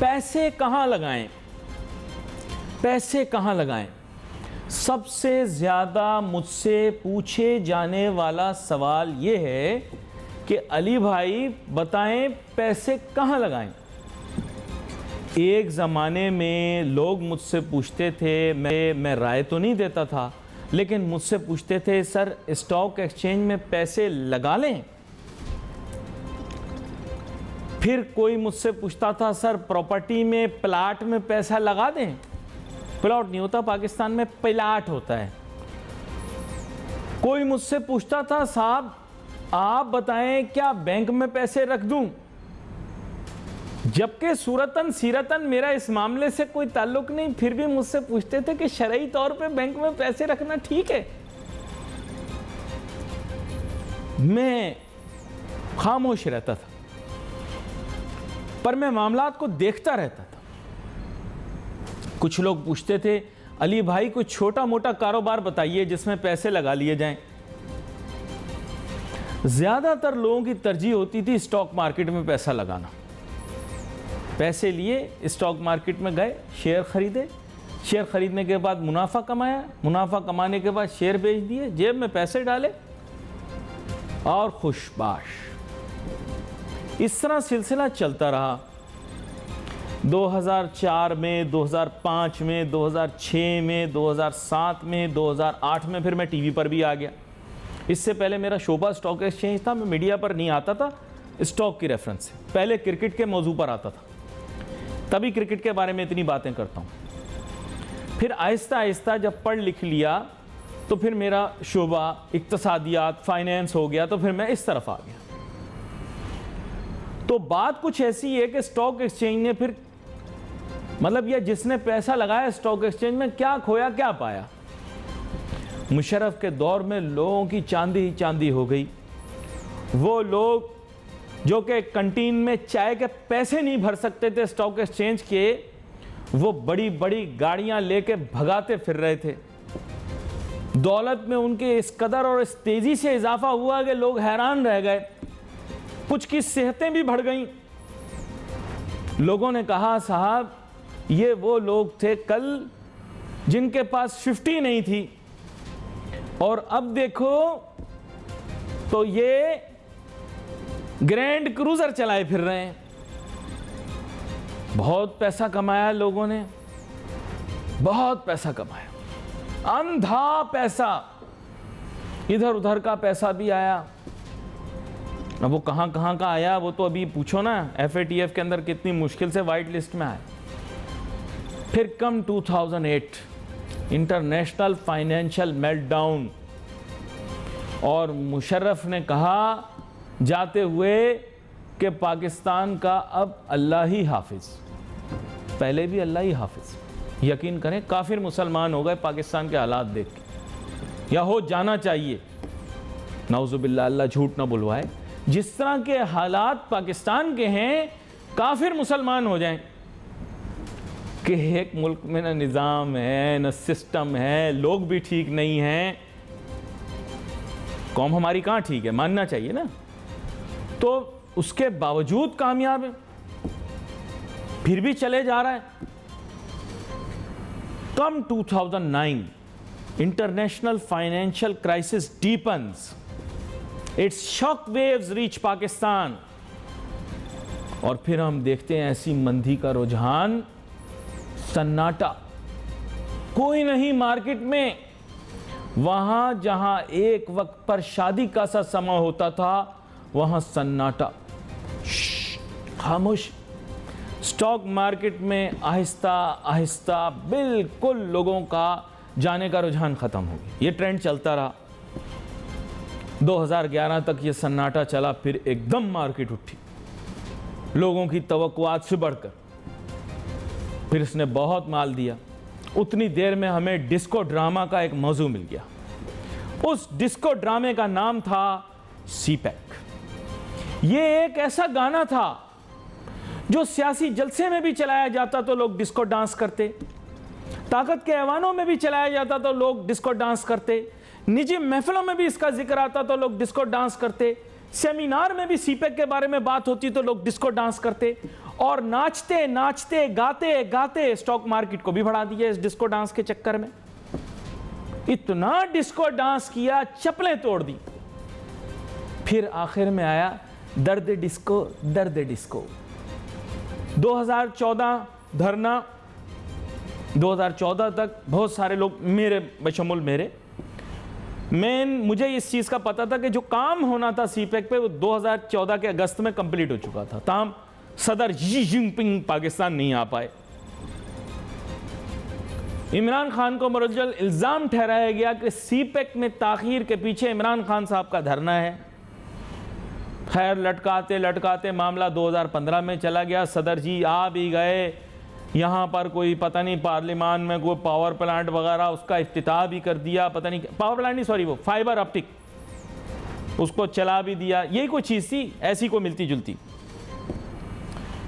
पैसे कहाँ लगाएं, पैसे कहाँ लगाएं? सबसे ज़्यादा मुझसे पूछे जाने वाला सवाल ये है कि अली भाई बताएं पैसे कहाँ लगाएं। एक ज़माने में लोग मुझसे पूछते थे, मैं राय तो नहीं देता था, लेकिन मुझसे पूछते थे सर स्टॉक एक्सचेंज में पैसे लगा लें। फिर कोई मुझसे पूछता था सर प्रॉपर्टी में, प्लाट में पैसा लगा दें। प्लॉट नहीं होता पाकिस्तान में, प्लाट होता है। कोई मुझसे पूछता था साहब आप बताएं क्या बैंक में पैसे रख दूं, जबकि सूरतन सीरतन मेरा इस मामले से कोई ताल्लुक नहीं, फिर भी मुझसे पूछते थे कि शरई तौर पे बैंक में पैसे रखना ठीक है। मैं खामोश रहता था, पर मैं मामलात को देखता रहता था। कुछ लोग पूछते थे अली भाई कोई छोटा मोटा कारोबार बताइए जिसमें पैसे लगा लिए जाएं। ज्यादातर लोगों की तरजीह होती थी स्टॉक मार्केट में पैसा लगाना। पैसे लिए स्टॉक मार्केट में गए, शेयर खरीदे, शेयर खरीदने के बाद मुनाफा कमाया, मुनाफा कमाने के बाद शेयर बेच दिए, जेब में पैसे डाले और खुशबाश। इस तरह सिलसिला चलता रहा। 2004 में, 2005 में, 2006 में, 2007 में, 2008 में फिर मैं टीवी पर भी आ गया। इससे पहले मेरा शोभा स्टॉक एक्सचेंज था, मैं मीडिया पर नहीं आता था स्टॉक की रेफरेंस से, पहले क्रिकेट के मौजू पर आता था, तभी क्रिकेट के बारे में इतनी बातें करता हूँ। फिर आहिस्ता आहिस्ता जब पढ़ लिख लिया तो फिर मेरा शोभा इक्तसादियात, फाइनेंस हो गया, तो फिर मैं इस तरफ आ गया। तो बात कुछ ऐसी है कि स्टॉक एक्सचेंज ने फिर मतलब यह जिसने पैसा लगाया स्टॉक एक्सचेंज में क्या खोया क्या पाया। मुशर्रफ के दौर में लोगों की चांदी ही चांदी हो गई। वो लोग जो कि कैंटीन में चाय के पैसे नहीं भर सकते थे स्टॉक एक्सचेंज के, वो बड़ी बड़ी गाड़ियां लेके भगाते फिर रहे थे। दौलत में उनके इस कदर और इस तेजी से इजाफा हुआ कि लोग हैरान रह गए। कुछ की सेहतें भी बढ़ गईं। लोगों ने कहा साहब ये वो लोग थे कल जिनके पास 50 नहीं थी, और अब देखो तो ये ग्रैंड क्रूजर चलाए फिर रहे हैं। बहुत पैसा कमाया लोगों ने, बहुत पैसा कमाया, अंधा पैसा, इधर उधर का पैसा भी आया। अब वो कहां कहां का आया वो तो अभी पूछो ना, FATF के अंदर कितनी मुश्किल से वाइट लिस्ट में आया। फिर कम 2008 इंटरनेशनल फाइनेंशियल मेल्टडाउन, और मुशर्रफ ने कहा जाते हुए कि पाकिस्तान का अब अल्लाह ही हाफिज, पहले भी अल्लाह ही हाफिज। यकीन करें काफिर मुसलमान हो गए पाकिस्तान के हालात देख के, या हो जाना चाहिए, नाउजुबिल्लाह, अल्लाह झूठ ना बुलवाए। जिस तरह के हालात पाकिस्तान के हैं, काफिर मुसलमान हो जाएं कि एक मुल्क में न निज़ाम है, न सिस्टम है, लोग भी ठीक नहीं हैं, कौम हमारी कहाँ ठीक है, मानना चाहिए ना। तो उसके बावजूद कामयाब है, फिर भी चले जा रहा है। Come 2009 international financial crisis deepens, its shock waves reach Pakistan, और फिर हम देखते हैं ऐसी मंदी का रुझान, सन्नाटा, कोई नहीं मार्केट में। वहां जहां एक वक्त पर शादी का सा समय होता था, वहां सन्नाटा, खामोश। स्टॉक मार्केट में आहिस्ता आहिस्ता बिल्कुल लोगों का जाने का रुझान खत्म हो गया। ये ट्रेंड चलता रहा, 2011 तक ये सन्नाटा चला, फिर एकदम मार्केट उठी लोगों की तवक्कुआत से बढ़कर, फिर इसने बहुत माल दिया। उतनी देर में हमें डिस्को ड्रामा का एक मौजू मिल गया। उस डिस्को ड्रामे का नाम था सीपैक। ये एक ऐसा गाना था जो सियासी जलसे में भी चलाया जाता तो लोग डिस्को डांस करते, ताकत के ऐवानों में भी चलाया जाता तो लोग डिस्को डांस करते, निजी महफिलों में भी इसका जिक्र आता तो लोग डिस्को डांस करते। सेमिनार में भी सीपेक के बारे में बात होती तो लोग डिस्को डांस करते, और नाचते नाचते गाते गाते स्टॉक मार्केट को भी बढ़ा दिया इस डिस्को डांस के चक्कर में। इतना डिस्को डांस किया, चप्पलें तोड़ दी। फिर आखिर में आया दर्द डिस्को, दर्द डिस्को। 2014 धरना, 2014 तक बहुत सारे लोग, मेरे बशमुल मुझे इस चीज़ का पता था कि जो काम होना था सीपेक पे वो 2014 के अगस्त में कंप्लीट हो चुका था। ताहम सदर शी जिनपिंग पाकिस्तान नहीं आ पाए। इमरान खान को मुरज्जल इल्ज़ाम ठहराया गया कि सीपेक में ताखीर के पीछे इमरान खान साहब का धरना है। खैर लटकाते लटकाते मामला 2015 में चला गया। सदर जी आ भी गए, यहाँ पर कोई पता नहीं पार्लियामान में कोई पावर प्लांट वगैरह उसका इफ्तिताह भी कर दिया, पता नहीं पावर प्लांट नहीं सॉरी वो फाइबर ऑप्टिक, उसको चला भी दिया। यही कोई चीज़ थी ऐसी कोई मिलती जुलती।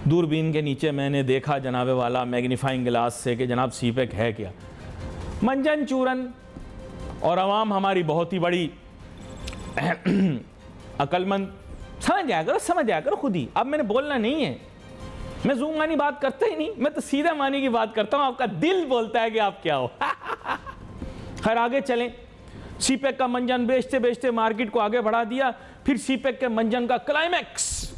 दूरबीन के नीचे मैंने देखा जनाबे वाला मैग्नीफाइंग ग्लास से कि जनाब सीपेक है क्या। मंजन चूरन और आवाम हमारी बहुत ही बड़ी अक्लमंद, समझ जाया करो खुद ही। अब मैंने बोलना नहीं है, मैं जूम मानी बात करता ही नहीं, मैं तो सीधा मानी की बात करता हूं। आपका दिल बोलता है कि आप क्या हो। खैर आगे चलें। सीपेक का मंजन बेचते बेचते मार्केट को आगे बढ़ा दिया। फिर सीपेक के मंजन का क्लाइमैक्स,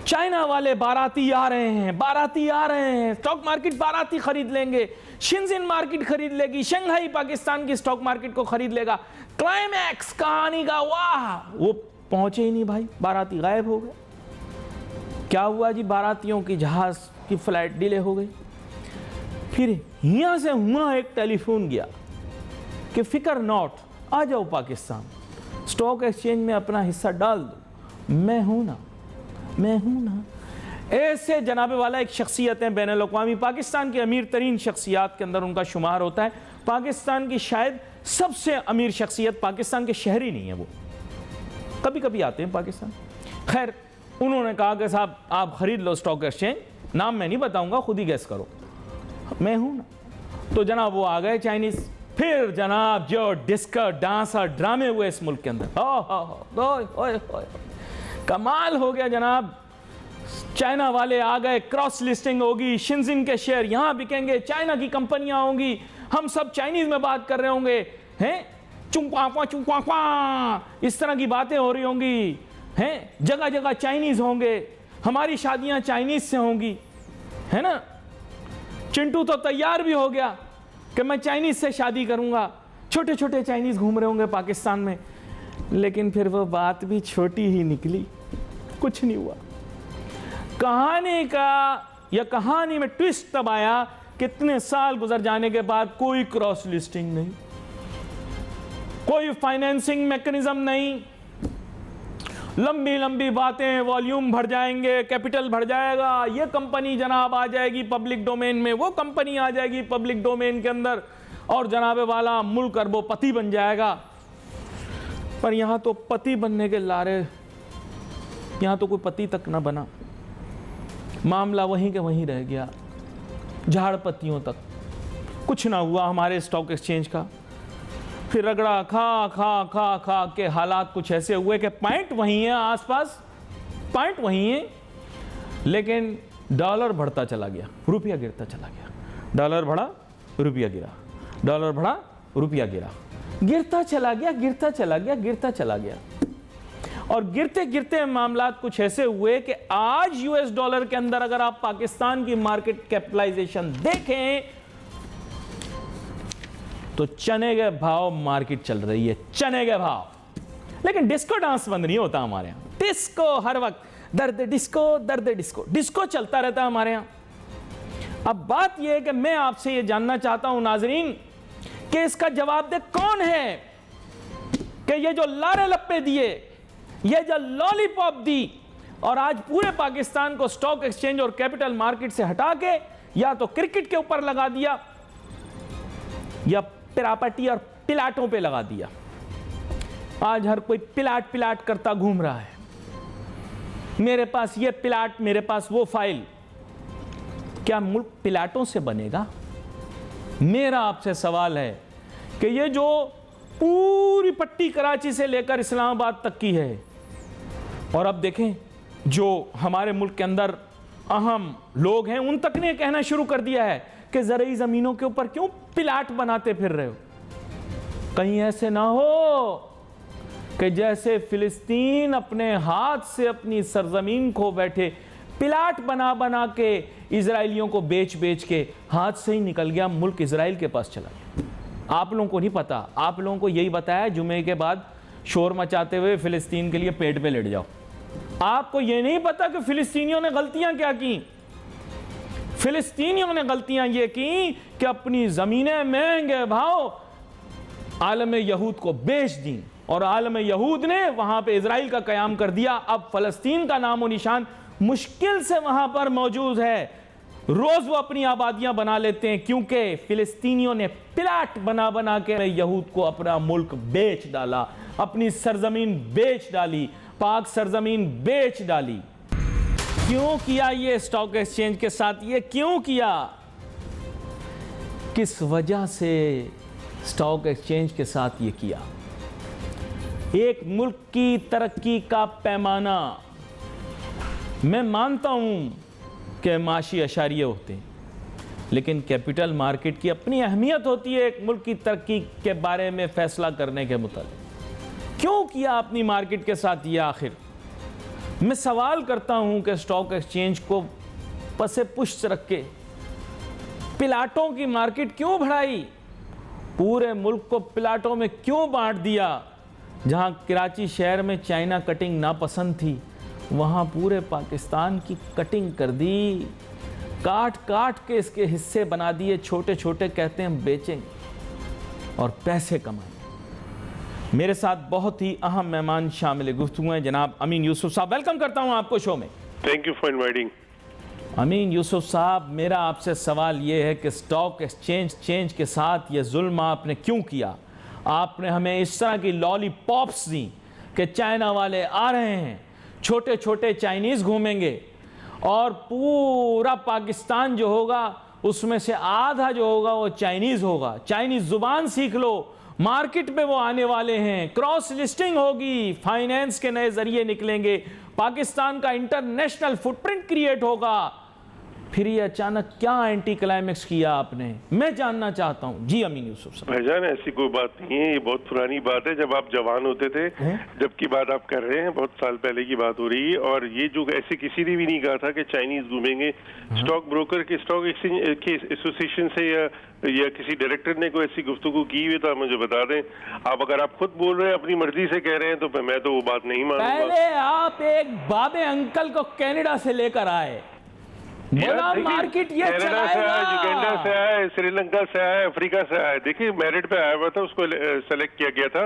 चाइना वाले बाराती आ रहे हैं, स्टॉक मार्केट बाराती खरीद लेंगे, शिनजिन मार्केट खरीद लेगी, शंघाई पाकिस्तान की स्टॉक मार्केट को खरीद लेगा। क्लाइमैक्स कहानी का वाह, वो पहुंचे ही नहीं भाई, बाराती गायब हो गए। क्या हुआ जी, बारातियों की जहाज की फ्लाइट डिले हो गई। फिर यहां से हुआ एक टेलीफोन गया कि फिकर नॉट, आ जाओ पाकिस्तान, स्टॉक एक्सचेंज में अपना हिस्सा डाल दो, मैं हूं ना। ऐसे जनाबे वाला एक शख्सियत है बैनुल अक़वामी, पाकिस्तान की अमीर तरीन शख्सियात के अंदर उनका शुमार होता है। पाकिस्तान की शायद सबसे अमीर शख्सियत, पाकिस्तान के शहरी नहीं है वो, कभी कभी आते हैं पाकिस्तान। खैर उन्होंने कहा कि साहब आप खरीद लो स्टॉक एक्सचेंज, नाम मैं नहीं बताऊंगा, खुद ही गैस करो, मैं हूं ना। तो जनाब वो आ गए चाइनीज। फिर जनाब जो डिस्को डांस और ड्रामे हुए इस मुल्क के अंदर, कमाल हो गया जनाब। चाइना वाले आ गए, क्रॉस लिस्टिंग होगी, शिनजिन के शेयर यहां बिकेंगे, चाइना की कंपनियां होंगी, हम सब चाइनीज में बात कर रहे होंगे, हैं चुंक्वा इस तरह की बातें हो रही होंगी, हैं जगह जगह चाइनीज होंगे, हमारी शादियां चाइनीज से होंगी, है ना। चिंटू तो तैयार भी हो गया कि मैं चाइनीज से शादी करूंगा। छोटे छोटे चाइनीज घूम रहे होंगे पाकिस्तान में। लेकिन फिर वो बात भी छोटी ही निकली, कुछ नहीं हुआ। कहानी में ट्विस्ट तब आया, कितने साल गुजर जाने के बाद कोई क्रॉस लिस्टिंग नहीं, कोई फाइनेंसिंग मैकेनिज्म नहीं, लंबी लंबी बातें, वॉल्यूम भर जाएंगे, कैपिटल भर जाएगा, ये कंपनी जनाब आ जाएगी पब्लिक डोमेन में, वो कंपनी आ जाएगी पब्लिक डोमेन के अंदर, और जनाबे वाला मुल्क अरबोपति बन जाएगा। पर यहां तो पति बनने के लारे, यहां तो कोई पति तक ना बना, मामला वहीं के वहीं रह गया, झाड़ पत्तियों तक कुछ ना हुआ हमारे स्टॉक एक्सचेंज का। फिर रगड़ा खा के हालात कुछ ऐसे हुए कि पॉइंट वहीं है, आसपास पॉइंट वहीं है, लेकिन डॉलर बढ़ता चला गया, रुपया गिरता चला गया। डॉलर बढ़ा, रुपया गिरा, डॉलर बढ़ा, रुपया गिरा, गिरता चला गया। और गिरते गिरते मामलात कुछ ऐसे हुए कि आज यूएस डॉलर के अंदर अगर आप पाकिस्तान की मार्केट कैपिटलाइजेशन देखें तो चने के भाव मार्केट चल रही है, चने के भाव। लेकिन डिस्को डांस बंद नहीं होता हमारे यहां, डिस्को हर वक्त, दर्द डिस्को, डिस्को चलता रहता है हमारे यहां। अब बात यह है कि मैं आपसे यह जानना चाहता हूं नाजरीन कि इसका जवाब दे कौन है कि ये जो लारे लप्पे दिए, ये जो लॉलीपॉप दी और आज पूरे पाकिस्तान को स्टॉक एक्सचेंज और कैपिटल मार्केट से हटा के या तो क्रिकेट के ऊपर लगा दिया या प्रॉपर्टी और प्लाटों पे लगा दिया। आज हर कोई प्लाट करता घूम रहा है, मेरे पास ये प्लाट, मेरे पास वो फाइल। क्या मुल्क प्लाटों से बनेगा? मेरा आपसे सवाल है कि ये जो पूरी पट्टी कराची से लेकर इस्लामाबाद तक की है, और अब देखें जो हमारे मुल्क के अंदर अहम लोग हैं उन तक ने कहना शुरू कर दिया है कि ज़रई ज़मीनों के ऊपर क्यों प्लाट बनाते फिर रहे हो। कहीं ऐसे ना हो कि जैसे फिलिस्तीन अपने हाथ से अपनी सरजमीन खो बैठे, प्लाट बना बना के इजराइलियों को बेच बेच के हाथ से ही निकल गया, मुल्क इजराइल के पास चला गया। आप लोगों को नहीं पता, आप लोगों को यही बताया जुमे के बाद शोर मचाते हुए फिलिस्तीन के लिए पेट पे लेट जाओ। आपको यह नहीं पता कि फिलिस्तीनियों ने गलतियां क्या की। फिलिस्तीनियों ने गलतियां ये की कि अपनी जमीनें महंगे भाव आलम यहूद को बेच दी और आलम यहूद ने वहां पे इजराइल का कयाम कर दिया। अब फलस्तीन का नामो निशान मुश्किल से वहां पर मौजूद है। रोज वो अपनी आबादियां बना लेते हैं क्योंकि फिलिस्तीनियों ने प्लाट बना बना के यहूद को अपना मुल्क बेच डाला, अपनी सरजमीन बेच डाली, पाक सरजमीन बेच डाली। क्यों किया ये स्टॉक एक्सचेंज के साथ? ये क्यों किया? किस वजह से स्टॉक एक्सचेंज के साथ ये किया? एक मुल्क की तरक्की का पैमाना, मैं मानता हूं कि माशी अशारिये होते हैं, लेकिन कैपिटल मार्केट की अपनी अहमियत होती है एक मुल्क की तरक्की के बारे में फैसला करने के मुताबिक। क्यों किया अपनी मार्केट के साथ ये? आखिर मैं सवाल करता हूं कि स्टॉक एक्सचेंज को पसे पुष्ट रख के प्लाटों की मार्केट क्यों बढ़ाई? पूरे मुल्क को प्लाटों में क्यों बांट दिया? जहां कराची शहर में चाइना कटिंग नापसंद थी, वहां पूरे पाकिस्तान की कटिंग कर दी, काट काट के इसके हिस्से बना दिए छोटे छोटे, कहते हैं हम बेचेंगे और पैसे कमाएंगे। मेरे साथ बहुत ही अहम मेहमान शामिल गुफ्तगू हैं, जनाब अमीन यूसुफ साहब। वेलकम करता हूं आपको शो में। Thank you for inviting. Amin Yusuf साहब, मेरा आपसे सवाल ये है कि स्टॉक एक्सचेंज के साथ ये जुल्म आपने क्यों किया? आपने हमें इस तरह की लॉलीपॉप्स दी कि चाइना वाले आ रहे हैं, छोटे छोटे चाइनीज़ घूमेंगे और पूरा पाकिस्तान जो होगा उसमें से आधा जो होगा वो चाइनीज़ होगा। चाइनीज़ ज़ुबान सीख लो, मार्केट में वो आने वाले हैं, क्रॉस लिस्टिंग होगी, फाइनेंस के नए जरिए निकलेंगे, पाकिस्तान का इंटरनेशनल फुटप्रिंट क्रिएट होगा। फिर ये अचानक क्या एंटी क्लाइमेक्स किया आपने? मैं जानना चाहता हूँ। जी अमीन यूसुफ साहब। भाईजान ऐसी कोई बात नहीं है, ये बहुत पुरानी बात है। जब आप जवान होते थे, जबकि बात आप कर रहे हैं, बहुत साल पहले की बात हो रही है। और ये जो ऐसे किसी ने भी नहीं कहा था कि चाइनीज घूमेंगे। स्टॉक ब्रोकर के स्टॉक एक्सचेंज के एसोसिएशन से या किसी डायरेक्टर ने कोई ऐसी गुफ्तगू की हुई तो आप मुझे बता दें। आप अगर आप खुद बोल रहे हैं, अपनी मर्जी से कह रहे हैं, तो मैं तो वो बात नहीं मानूंगा। पहले आप एक बाबे अंकल को कनाडा से लेकर आए, बोला मार्केट ये चलाएगा, युगांडा से आए, श्रीलंका से आए, अफ्रीका से आए। देखिए मेरिट पे आया हुआ था, उसको सेलेक्ट किया गया था,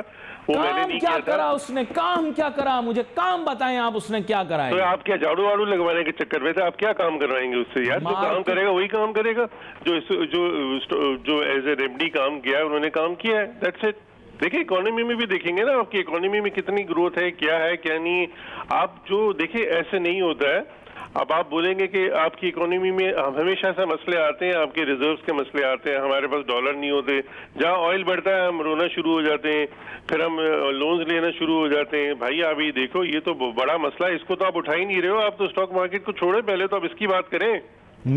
वो मैंने नहीं किया था। करा उसने? काम क्या करा? मुझे काम बताएं आप, उसने क्या करा? तो आप क्या झाड़ू वाड़ू लगवाने के चक्कर में थे? आप क्या काम करवाएंगे उससे यार? जो काम करेगा वही काम करेगा, जो एज ए रेमडी काम किया है उन्होंने काम किया है, दैट्स इट। देखिए इकोनॉमी में भी देखेंगे ना, आपकी इकोनॉमी में कितनी ग्रोथ है, क्या है क्या नहीं। आप जो देखिए ऐसे नहीं होता है। अब आप बोलेंगे कि आपकी इकोनॉमी में हमेशा से मसले आते हैं, आपके रिजर्व्स के मसले आते हैं, हमारे पास डॉलर नहीं होते, जहां ऑयल बढ़ता है हम रोना शुरू हो जाते हैं, फिर हम लोन्स लेना शुरू हो जाते हैं। भाई आप ये देखो, ये तो बड़ा मसला है, इसको तो आप उठा ही नहीं रहे हो। आप तो स्टॉक मार्केट को छोड़े, पहले तो आप इसकी बात करें।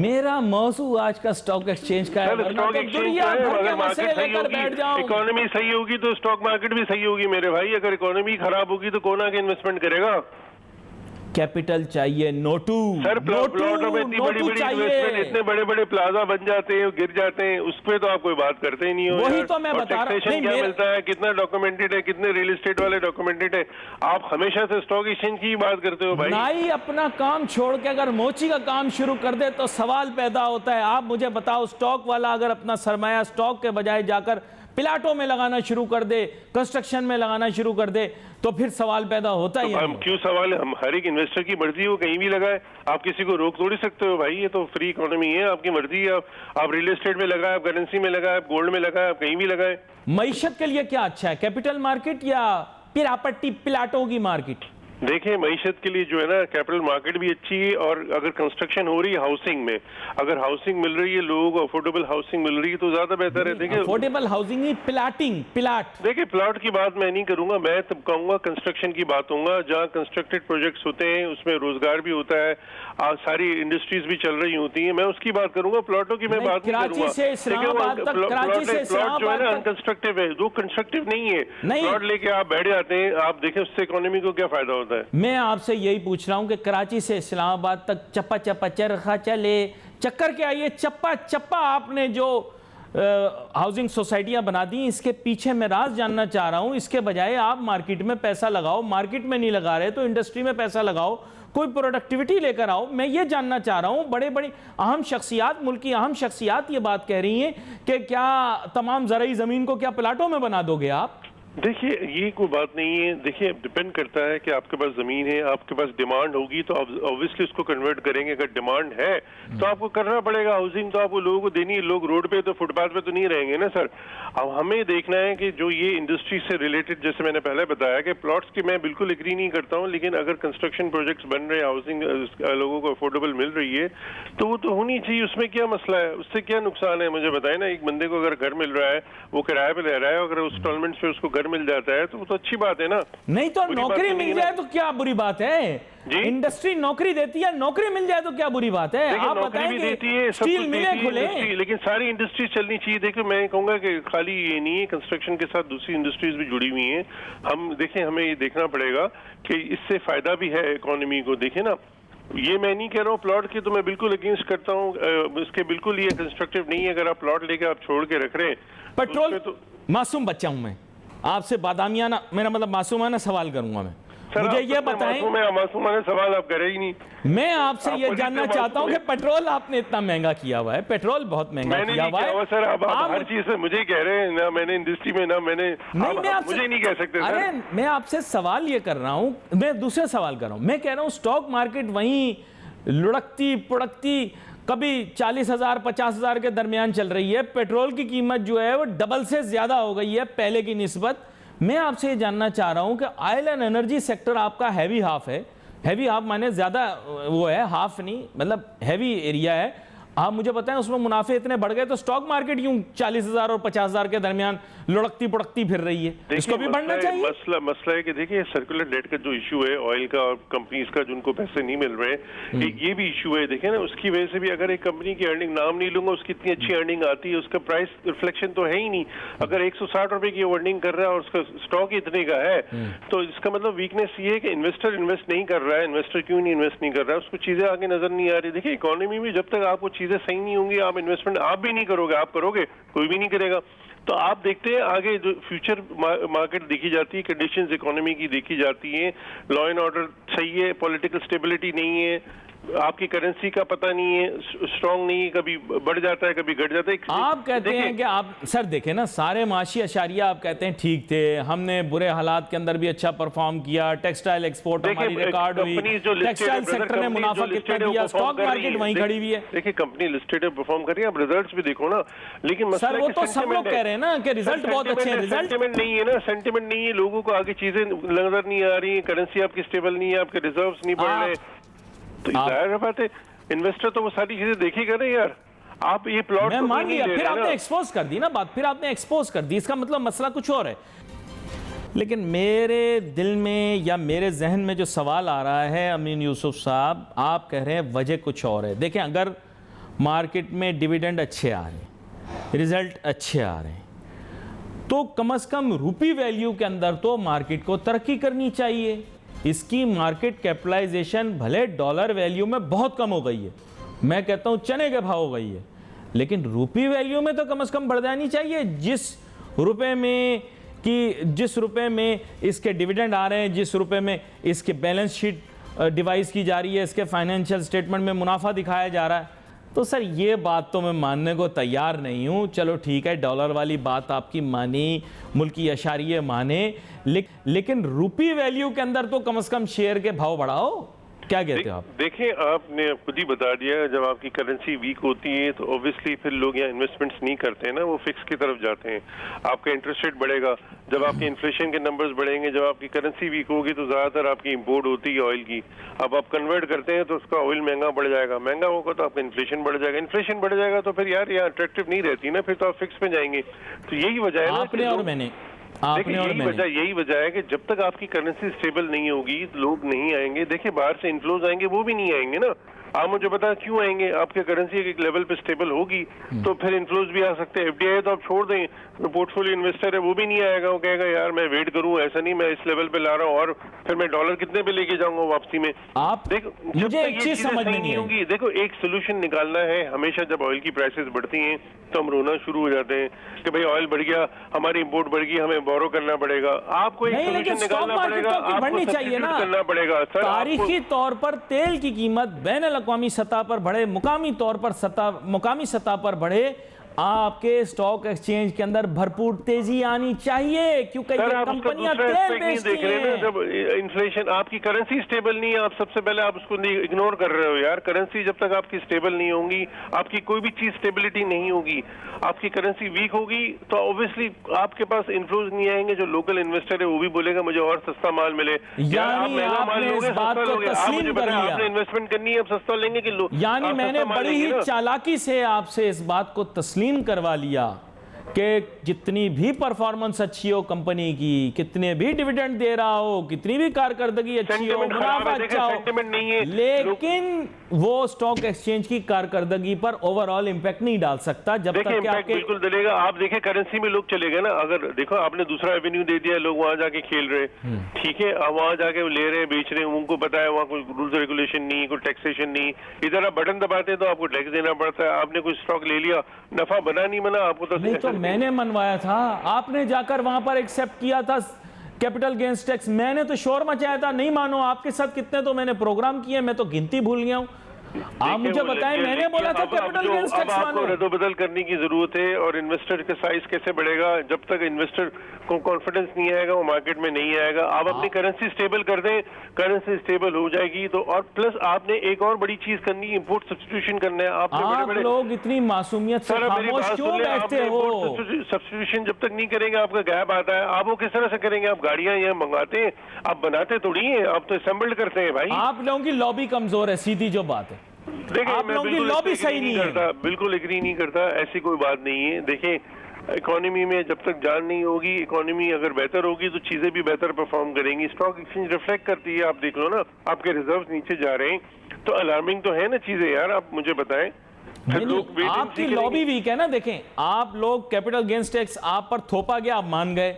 मेरा मौजू आज का स्टॉक एक्सचेंज का है, स्टॉक एक्सचेंज का है। अगर मार्केट सही होगी, इकोनॉमी सही होगी तो स्टॉक मार्केट भी सही होगी मेरे भाई। अगर इकोनॉमी खराब होगी तो कौन आके इन्वेस्टमेंट करेगा? कैपिटल चाहिए, नोटू। सर प्लॉटों में इतनी बड़ी बड़ी इन्वेस्टमेंट, इतने बड़े बड़े प्लाजा बन जाते हैं, गिर जाते हैं, उस पर तो आप कोई बात करते ही नहीं हो। वही तो मैं बता रहा हूं। क्या मिलता है, कितना डॉक्यूमेंटेड है, कितने रियल एस्टेट वाले डॉक्यूमेंटेड है। आप हमेशा से स्टॉक एक्सचेंज की बात करते हो भाई। नहीं, अपना काम छोड़ के अगर मोची का काम शुरू कर दे तो सवाल पैदा होता है। आप मुझे बताओ, स्टॉक वाला अगर अपना सरमाया स्टॉक के बजाय जाकर प्लाटों में लगाना शुरू कर दे, कंस्ट्रक्शन में लगाना शुरू कर दे, तो फिर सवाल पैदा होता ही है। हम क्यों सवाल है? हम हर एक इन्वेस्टर की मर्जी हो, कहीं भी लगाए, आप किसी को रोक थोड़ी सकते हो भाई। ये तो फ्री इकोनॉमी है, आपकी मर्जी है। आप रियल एस्टेट में लगाए, आप करेंसी में लगाए, आप गोल्ड में लगाए, आप कहीं भी लगाए। मईशत के लिए क्या अच्छा है, कैपिटल मार्केट या प्रॉपर्टी प्लाटों की मार्केट? देखिए मईशत के लिए जो है ना कैपिटल मार्केट भी अच्छी है, और अगर कंस्ट्रक्शन हो रही है हाउसिंग में, अगर हाउसिंग मिल रही है, लोगों को अफोर्डेबल हाउसिंग मिल रही है तो ज्यादा बेहतर है। देखिए अफोर्डेबल हाउसिंग ही, प्लाट। देखिए प्लॉट की बात मैं नहीं करूंगा, मैं तब कहूंगा कंस्ट्रक्शन की बात होगा, जहां कंस्ट्रक्टेड प्रोजेक्ट्स होते हैं उसमें रोजगार भी होता है, सारी इंडस्ट्रीज भी चल रही होती हैं, मैं उसकी बात करूंगा, प्लॉटों की मैं बात नहीं करूंगा। कराची से इस्लामाबाद तक, कराची से प्लॉट जो है ना इस्लामाबाद तक अनकंस्ट्रक्टिव है, वो कंस्ट्रक्टिव नहीं है। नहीं। प्लॉट लेके आप बैठ जाते हैं, आप देखें उससे इकोनॉमी को क्या फायदा होता है। मैं आपसे यही पूछ रहा हूं कि कराची से इस्लामाबाद तक चप्पा चप्पा चरखा चले, चक्कर क्या, ये चप्पा चप्पा आपने जो हाउसिंग सोसाइटियां बना दी, इसके पीछे मैं राज जानना चाह रहा हूं। इसके बजाय आप मार्केट में पैसा लगाओ, मार्केट में नहीं लगा रहे तो इंडस्ट्री में पैसा लगाओ, कोई प्रोडक्टिविटी लेकर आओ। मैं ये जानना चाह रहा हूं, बड़े बड़े अहम शख्सियात, मुल्क की अहम शख्सियात ये बात कह रही हैं कि क्या तमाम ज़राई ज़मीन को क्या प्लाटों में बना दोगे आप? देखिए ये कोई बात नहीं है। देखिए डिपेंड करता है कि आपके पास जमीन है, आपके पास डिमांड होगी तो आप ऑब्वियसली उसको कन्वर्ट करेंगे। अगर डिमांड है तो आपको करना पड़ेगा, हाउसिंग तो आपको लोगों को देनी है। लोग रोड पे तो फुटपाथ पे तो नहीं रहेंगे ना सर। अब हमें देखना है कि जो ये इंडस्ट्री से रिलेटेड, जैसे मैंने पहले बताया कि प्लॉट्स की मैं बिल्कुल एग्री नहीं करता हूँ, लेकिन अगर कंस्ट्रक्शन प्रोजेक्ट्स बन रहे हैं, हाउसिंग लोगों को अफोर्डेबल मिल रही है तो वो तो होनी चाहिए। उसमें क्या मसला है, उससे क्या नुकसान है मुझे बताए ना। एक बंदे को अगर घर मिल रहा है, वो किराए पे ले रहा है, अगर इंस्टॉलमेंट पे उसको घर मिल जाता है तो वो तो अच्छी बात है ना। नहीं तो नौकरी मिल जाए तो क्या बुरी बात है? जी? इंडस्ट्री नौकरी देती है, नौकरी मिल जाए तो क्या बुरी बात है? आप नौकरी भी देती है, बताएंगे स्टील मिलें खुले, लेकिन सारी इंडस्ट्री चलनी चाहिए। देखिए मैं कहूंगा कि खाली ये नहीं है, कंस्ट्रक्शन के साथ दूसरी इंडस्ट्रीज भी जुड़ी हुई हैं। हम देखें, हमें ये देखना पड़ेगा कि इससे फायदा भी है इकोनॉमी को। देखें ना, ये मैं नहीं कह रहा हूँ प्लॉट के, तो मैं बिल्कुल अगेंस्ट करता हूँ इसके, बिल्कुल ये कंस्ट्रक्टिव नहीं है। अगर आप प्लॉट लेके आप छोड़ के रख रहे हैं पेट्रोल तो मासूम बच्चा हूं मैं, आपसे बादामियाना, मेरा मतलब मासूमाना सवाल करूंगा मैं। मुझे ये बताएं, मासूमाना सवाल आप करें ही नहीं। मैं आपसे ये जानना चाहता हूं कि पेट्रोल आपने इतना महंगा किया हुआ है, पेट्रोल बहुत महंगा किया हुआ है सर। आप हर चीज से मुझे कह रहे हैं ना, मैंने इंडस्ट्री में ना मैंने नहीं, मैं आपसे मुझे नहीं कह सकते सर। अरे मैं आपसे सवाल ये कर रहा हूं, मैं दूसरा सवाल कर रहा हूं। मैं कह रहा हूं स्टॉक मार्केट वहीं लुढ़कती पुढ़कती कभी 40,000 50,000 के दरमियान चल रही है, पेट्रोल की कीमत जो है वो डबल से ज्यादा हो गई है पहले की निस्बत। मैं आपसे ये जानना चाह रहा हूं कि ऑयल एंड एनर्जी सेक्टर आपका हैवी हाफ है, हैवी हाफ माने ज्यादा वो है, हाफ नहीं मतलब हैवी एरिया है। आप मुझे बताएं उसमें मुनाफे इतने बढ़ गए तो स्टॉक मार्केट यूं 40,000 और 50,000 के दरमियान लुढ़कती पुढ़कती फिर रही है, इसको भी बढ़ना चाहिए। मसला है कि देखिए सर्कुलर डेट का जो इशू है ऑयल का और कंपनीज का, जिनको पैसे नहीं मिल रहे हैं, ये भी इशू है। देखें ना, उसकी वजह से भी अगर एक कंपनी की अर्निंग, नाम नहीं लूंगा, उसकी इतनी अच्छी अर्निंग आती है, उसका प्राइस रिफ्लेक्शन तो है ही नहीं। अगर 160 रुपए की अर्निंग कर रहा है और उसका स्टॉक इतने का है, तो इसका मतलब वीकनेस ये है कि इन्वेस्टर इन्वेस्ट नहीं कर रहा है। इन्वेस्टर क्यों नहीं इन्वेस्ट नहीं कर रहा है? उसको चीजें आगे नजर नहीं आ रही। देखिए इकोनॉमी में जब तक आपको चीजें सही नहीं होंगी, आप इन्वेस्टमेंट आप भी नहीं करोगे, आप करोगे कोई भी नहीं करेगा। तो आप देखते हैं आगे जो फ्यूचर मार्केट देखी जाती है, कंडीशंस इकोनॉमी की देखी जाती हैं, लॉ एंड ऑर्डर सही है, पॉलिटिकल स्टेबिलिटी नहीं है, आपकी करेंसी का पता नहीं है, स्ट्रांग नहीं है, कभी बढ़ जाता है कभी घट जाता है। आप कहते हैं कि आप सर देखें ना, सारे माशी अशारिया आप कहते हैं ठीक थे, हमने बुरे हालात के अंदर भी अच्छा परफॉर्म किया, टेक्सटाइल एक्सपोर्ट हमारी रिकॉर्ड हुई, टेक्सटाइल सेक्टर ने मुनाफा कितना दिया, स्टॉक मार्केट वहीं खड़ी हुई है। देखिए कंपनी लिस्टेड है, परफॉर्म कर रही है, आप रिजल्ट्स भी देखो ना। लेकिन सर वो तो सब लोग कह रहे हैं ना कि रिजल्ट बहुत अच्छे हैं। रिजल्ट सेंटिमेंट नहीं है ना, सेंटिमेंट नहीं है, लोगों को आगे चीजें नजर नहीं आ रही, करेंसी आपकी स्टेबल नहीं है, आपके रिजर्व्स नहीं बढ़ रहे, तो जाहिर बात है इन्वेस्टर तो वो सारी चीजें देखेगा ना यार। आप ये प्लॉट मैं मान लिया, फिर आपने एक्सपोज कर दी ना बात, फिर आपने एक्सपोज कर दी, इसका मतलब मसला कुछ और है। लेकिन मेरे दिल में या मेरे जहन में जो सवाल आ रहा है अमीन यूसुफ साहब, आप कह रहे हैं वजह कुछ और है। देखें अगर मार्केट में डिविडेंड अच्छे आ रहे हैं, रिजल्ट अच्छे आ रहे हैं, तो कम से कम रुपी वैल्यू के अंदर तो मार्केट को तरक्की करनी चाहिए। इसकी मार्केट कैपिटलाइजेशन भले डॉलर वैल्यू में बहुत कम हो गई है, मैं कहता हूं चने के भाव हो गई है, लेकिन रुपी वैल्यू में तो कम से कम बढ़ जानी चाहिए। जिस रुपए में इसके डिविडेंड आ रहे हैं, जिस रुपए में इसके बैलेंस शीट डिवाइस की जा रही है, इसके फाइनेंशियल स्टेटमेंट में मुनाफा दिखाया जा रहा है, तो सर ये बात तो मैं मानने को तैयार नहीं हूं। चलो ठीक है, डॉलर वाली बात आपकी मानी, मुल्की अशारिये माने, लेकिन रुपी वैल्यू के अंदर तो कम से कम शेयर के भाव बढ़ाओ। क्या कहते हो आप? देखिए, आपने खुद ही बता दिया, जब आपकी करेंसी वीक होती है तो ऑब्वियसली फिर लोग यहाँ इन्वेस्टमेंट्स नहीं करते हैं ना, वो फिक्स की तरफ जाते हैं। आपका इंटरेस्ट रेट बढ़ेगा, जब आपके इन्फ्लेशन के नंबर्स बढ़ेंगे, जब आपकी करेंसी वीक होगी तो ज्यादातर आपकी इंपोर्ट होती है ऑयल की। अब आप कन्वर्ट करते हैं तो उसका ऑयल महंगा बढ़ जाएगा, महंगा होगा तो आपका इन्फ्लेशन बढ़ जाएगा, इन्फ्लेशन बढ़ जाएगा तो फिर यार यहाँ अट्रैक्टिव नहीं रहती ना, फिर तो आप फिक्स में जाएंगे। तो यही वजह है ना, आपने और मैंने, देखिए यही वजह है कि जब तक आपकी करेंसी स्टेबल नहीं होगी तो लोग नहीं आएंगे। देखिए बाहर से इन्फ्लोज आएंगे, वो भी नहीं आएंगे ना। आप मुझे बता क्यों आएंगे? आपकी करेंसी एक लेवल पे स्टेबल होगी तो फिर इन्फ्लोज भी आ सकते हैं। एफडीआई तो आप छोड़ दें, तो पोर्टफोलियो इन्वेस्टर है वो भी नहीं आएगा, वो कहेगा यार मैं वेट करूं, ऐसा नहीं मैं इस लेवल पे ला रहा हूं और फिर मैं डॉलर कितने पे लेके जाऊंगा वापसी में। आप देखो, मुझे एक चीज समझ में नहीं होगी। देखो, एक सोल्यूशन निकालना है। हमेशा जब ऑयल की प्राइसेस बढ़ती हैं तो हम रोना शुरू हो जाते हैं कि भाई ऑयल बढ़ गया, हमारी इंपोर्ट बढ़ गई, हमें बोरो करना पड़ेगा। आपको एक सोल्यूशन निकालना पड़ेगा, आपको चाहिए ना, करना पड़ेगा। सर, तारीखी तौर पर तेल की कीमत बैनुल अक़वामी सतह पर बढ़े, मुकामी सतह पर बढ़े, आपके स्टॉक एक्सचेंज के अंदर भरपूर तेजी आनी चाहिए, क्योंकि ये कंपनियां तेल बेचती हैं। जब इन्फ्लेशन, आपकी करेंसी स्टेबल नहीं है, आप सबसे पहले आप उसको इग्नोर कर रहे हो यार। करेंसी जब तक आपकी स्टेबल नहीं होगी, आपकी कोई भी चीज स्टेबिलिटी नहीं होगी। आपकी करेंसी वीक होगी तो ऑब्वियसली आपके पास इन्फ्लोज नहीं आएंगे। जो लोकल इन्वेस्टर है वो भी बोलेगा मुझे और सस्ता माल मिले। यानी आपने इस बात को तस्लीम कर लिया, आपने इन्वेस्टमेंट करनी है, अब सस्ता लेंगे कि लोग, यानी मैंने बड़ी ही चालाकी से आपसे इस बात को तस्लीम करवा लिया कि जितनी भी परफॉर्मेंस अच्छी हो कंपनी की, कितने भी डिविडेंड दे रहा हो, कितनी भी कारकर्दगी अच्छी हो, मुनाफा अच्छा हो, लेकिन वो स्टॉक एक्सचेंज की कारकर्दगी पर ओवरऑल इंपैक्ट नहीं डाल सकता जब तक कि आपके। बिल्कुल डलेगा। आप देखें करेंसी में लोग चले गए ना, अगर देखो आपने दूसरा एवेन्यू दे दिया, लोग वहां जाके खेल रहे, ठीक है, अब वहां जाके ले रहे हैं, बेच रहे हैं, उनको पता है वहां कोई रूल्स रेगुलेशन नहीं, कोई टैक्सेशन नहीं। इधर आप बटन दबाते हैं तो आपको टैक्स देना पड़ता है। आपने कोई स्टॉक ले लिया, नफा बना नहीं बना आपको तो मैंने मनवाया था, आपने जाकर वहां पर एक्सेप्ट किया था कैपिटल गेन्स टैक्स, मैंने तो शोर मचाया था। नहीं मानो, आपके साथ कितने तो मैंने प्रोग्राम किए, मैं तो गिनती भूल गया हूं। आप मुझे बताएं, मैंने बोला था कैपिटल गेन्स टैक्स आपको रद्दोबदल करने की जरूरत है। और इन्वेस्टर का साइज कैसे बढ़ेगा? जब तक इन्वेस्टर को कॉन्फिडेंस नहीं आएगा वो मार्केट में नहीं आएगा। आप अपनी करेंसी स्टेबल कर दें, करेंसी स्टेबल हो जाएगी तो। और प्लस आपने एक और बड़ी चीज करनी है, इंपोर्ट सब्स्टिट्यूशन करना है। आप लोग इतनी मासूमियत से खामोश क्यों बैठते हो? सब्स्टिट्यूशन जब तक नहीं करेंगे आपका गैप आता है। आप वो किस तरह से करेंगे? आप गाड़ियां यहाँ मंगाते हैं, आप बनाते थोड़ी हैं, आप तो असेंबल्ड करते हैं भाई। आप लोगों की लॉबी कमजोर है, सीधी जो बात है। देखिए, आप लोगों की लॉबी सही नहीं करता, बिल्कुल एग्री नहीं करता, ऐसी कोई बात नहीं है। देखिए, इकोनॉमी में जब तक जान नहीं होगी, इकोनॉमी अगर बेहतर होगी तो चीजें भी बेहतर परफॉर्म करेंगी। स्टॉक एक्सचेंज रिफ्लेक्ट करती है, आप देख लो ना, आपके रिजर्व्स नीचे जा रहे हैं, तो अलार्मिंग तो है ना चीजें यार। आप मुझे बताएं, आपकी लॉबी वीक है ना। देखें, आप लोग कैपिटल गेन्स टैक्स आप पर थोपा गया, आप मान गए,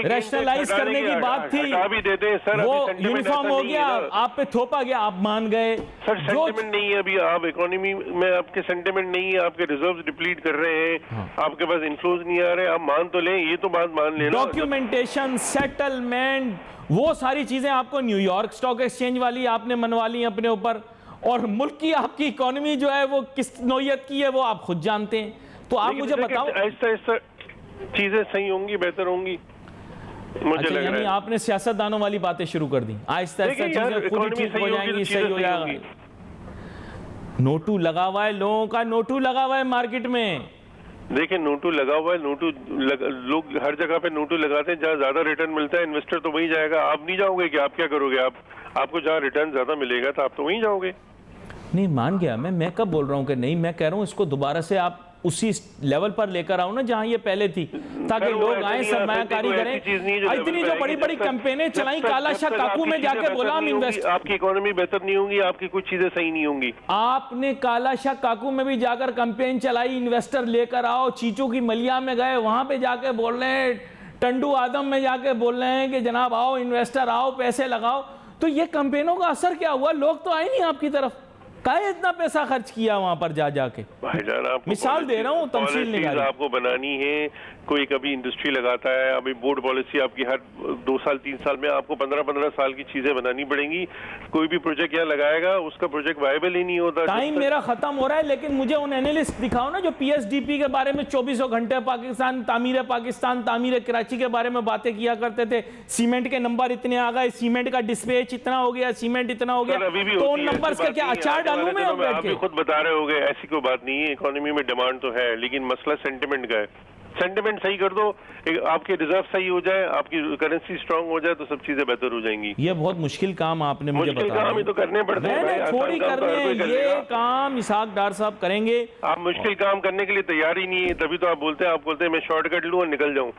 रैशनलाइज करने की बात थी, भी देते हैं सर, वो यूनिफॉर्म हो गया, आप पे थोपा गया, आप मान गए। सर सेंटिमेंट नहीं है अभी, आप इकोनॉमी में आपके सेंटिमेंट नहीं है, आपके रिजर्व्स डिप्लीट कर रहे हैं, आपके पास इन्फ्लोज नहीं आ रहे, आप मान तो लें, ये तो बात मान लेना। डॉक्यूमेंटेशन, सेटलमेंट, वो सारी चीजें आपको न्यूयॉर्क स्टॉक एक्सचेंज वाली आपने मनवा ली अपने ऊपर, और मुल्क की आपकी इकोनॉमी जो है वो किस नौयत की है वो आप खुद जानते हैं। तो आप मुझे बताओ, ऐसा ऐसा चीजें सही होंगी, बेहतर होंगी, मुझे लग रहा है। आपने सियासतदानों वाली बातें शुरू कर दी, आहिस्ता आहिस्ता चीजें खुद ठीक हो जाएंगी, सही हो जाएगा। नोटू लगा हुआ है, लोगों का नोटू लगा हुआ है मार्केट में। देखिए, नोटू लगा हुआ है, लोग हर जगह पे नोटू लगाते हैं, जहाँ ज्यादा रिटर्न मिलता है इन्वेस्टर तो वहीं जाएगा। आप नहीं जाओगे कि? आप क्या करोगे? आपको जहाँ रिटर्न ज्यादा मिलेगा तो आप तो वहीं जाओगे। नहीं, मान गया मैं कब बोल रहा हूँ कि नहीं, मैं कह रहा हूँ इसको दोबारा से आप उसी लेवल पर लेकर आओ ना जहाँ ये पहले थी, ताकि लोग आए, सरमायाकारी करें। इतनी जो बड़ी बड़ी कैंपेनें चलाई, काला शाह काकू में जाके बोला हम इन्वेस्ट, आपकी इकोनॉमी बेहतर नहीं होगी, आपकी कुछ चीजें सही नहीं होंगी। आपने काला शाह काकू में भी जाकर कैंपेन चलाई, इन्वेस्टर लेकर आओ, चीचों की मलिया में गए, वहां पे जाके बोल रहे हैं, टंडू आदम में जाके बोल रहे हैं कि जनाब आओ इन्वेस्टर आओ, पैसे लगाओ। तो ये कैंपेनों का असर क्या हुआ? लोग तो आए नहीं आपकी तरफ, काहे इतना पैसा खर्च किया वहां पर जा जाके? भाईजान आपको मिसाल दे रहा हूँ, तमसील पॉलिसीज निकाली। आपको बनानी है। कोई कभी इंडस्ट्री लगाता है, अभी बोर्ड पॉलिसी आपकी हर 2 साल 3 साल में आपको 15-15 साल की चीजें बनानी पड़ेंगी। कोई भी प्रोजेक्ट यहाँ लगाएगा उसका प्रोजेक्ट वायबल ही नहीं होता। टाइम मेरा खत्म हो रहा है, लेकिन मुझे उन एनालिस्ट दिखाओ ना जो पीएसडीपी के बारे में 24 घंटे पाकिस्तान, तामीर कराची के बारे में बातें किया करते थे। सीमेंट के नंबर इतने आ गए, सीमेंट का डिस्पैच इतना हो गया, सीमेंट इतना हो गया। अभी भी तो होती उन है, नंबर्स ऐसी का बात क्या नहीं है। अचार आने वाले डालूं मैं दिनों अब में बैठ आप के? भी खुद बता रहे होगे, ऐसी कोई बात नहीं है। इकोनॉमी में डिमांड तो है, लेकिन मसला सेंटिमेंट का है। सेंटिमेंट सही कर दो, आपके रिजर्व सही हो जाए, आपकी करेंसी स्ट्रांग हो जाए, तो सब चीजें बेहतर हो जाएंगी। ये बहुत मुश्किल काम आपने मुझे मुश्किल बताया। काम ही तो करने पड़ते हैं भाई, थोड़ी आसान काम तो करने हर कोई कर ये लेगा। काम इसहाक डार साहब करेंगे। आप मुश्किल काम करने के लिए तैयार ही नहीं है, तभी तो आप बोलते हैं मैं शॉर्टकट लूं और निकल जाऊं।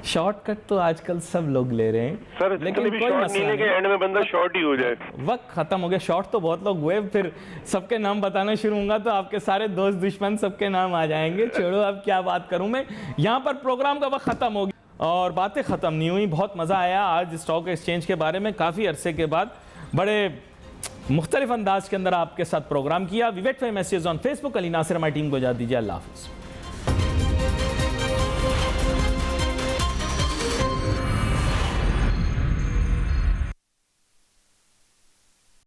शॉर्टकट तो आजकल सब लोग ले रहे हैं सर लेकिन लेकिन भी कोई शॉर्ट मसला नहीं लेके नहीं। एंड में बंदा शॉर्ट ही हो जाए। वक्त खत्म हो गया, शॉर्ट तो बहुत लोग हुए, फिर सबके नाम बताना शुरू होगा तो आपके सारे दोस्त दुश्मन सबके नाम आ जाएंगे। छोड़ो, अब क्या बात करूं मैं। यहाँ पर प्रोग्राम का वक्त खत्म हो गया और बातें खत्म नहीं हुई। बहुत मजा आया आज स्टॉक एक्सचेंज के बारे में, काफी अरसे के बाद बड़े मुख्तलिफ अंदाज के अंदर आपके साथ प्रोग्राम किया। We wait for message on Facebook. Ali Nasir हमारी टीम को इजाज़त दीजिए। अल्लाह हाफिज़।